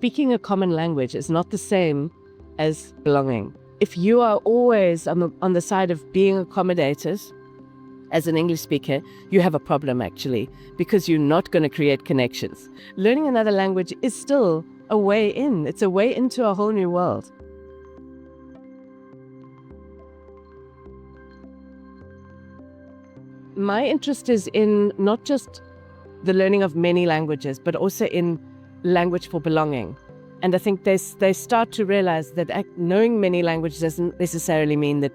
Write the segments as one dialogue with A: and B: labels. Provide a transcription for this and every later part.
A: speaking a common language is not the same as belonging. If you are always on the side of being accommodated as an English speaker, you have a problem actually, because you're not going to create connections. Learning another language is still a way in. It's a way into a whole new world. My interest is in not just the learning of many languages, but also in language for belonging. And I think they start to realize that knowing many languages doesn't necessarily mean that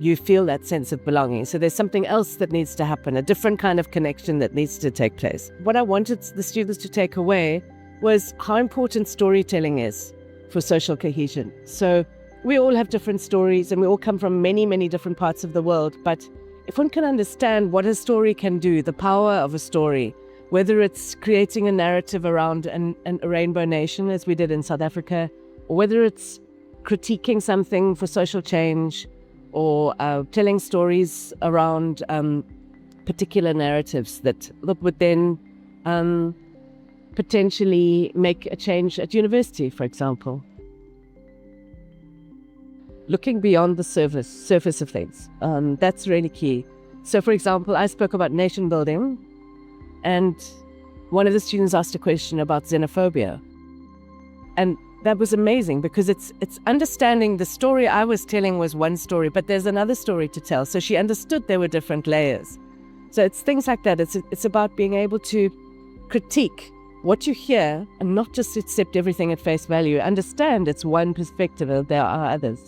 A: you feel that sense of belonging. So there's something else that needs to happen, a different kind of connection that needs to take place. What I wanted the students to take away was how important storytelling is for social cohesion. So we all have different stories and we all come from many, many different parts of the world. But if one can understand what a story can do, the power of a story, whether it's creating a narrative around a rainbow nation, as we did in South Africa, or whether it's critiquing something for social change, or telling stories around particular narratives that would then potentially make a change at university, for example. Looking beyond the surface of things, that's really key. So, for example, I spoke about nation building, and one of the students asked a question about xenophobia. And that was amazing because it's understanding the story I was telling was one story, but there's another story to tell. So she understood there were different layers. So it's things like that. It's about being able to critique what you hear and not just accept everything at face value. Understand it's one perspective and there are others.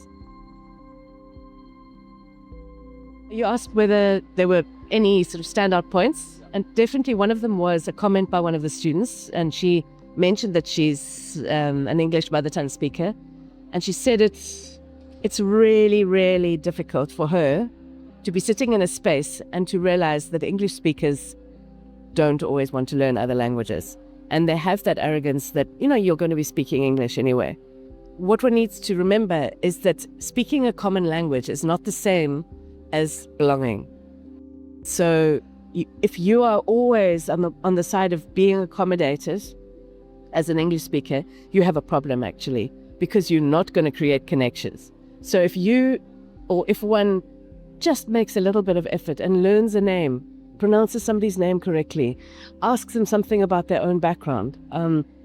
A: You asked whether there were any sort of standout points, and definitely one of them was a comment by one of the students, and she mentioned that she's an English mother tongue speaker, and she said it's really, really difficult for her to be sitting in a space and to realize that English speakers don't always want to learn other languages, and they have that arrogance that, you're going to be speaking English anyway. What one needs to remember is that speaking a common language is not the same as belonging. So if you are always on the side of being accommodated as an English speaker, you have a problem actually, because you're not going to create connections. So if one just makes a little bit of effort and learns a name, pronounces somebody's name correctly, asks them something about their own background,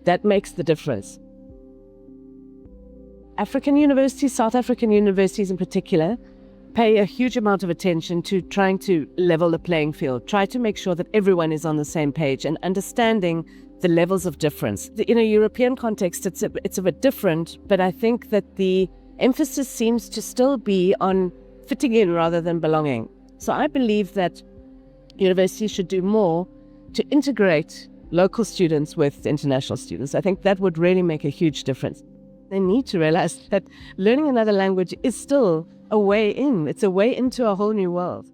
A: that makes the difference. African universities, South African universities in particular, pay a huge amount of attention to trying to level the playing field, try to make sure that everyone is on the same page and understanding the levels of difference. In a European context, it's a bit different, but I think that the emphasis seems to still be on fitting in rather than belonging. So I believe that universities should do more to integrate local students with international students. I think that would really make a huge difference. They need to realize that learning another language is still a way in. It's a way into a whole new world.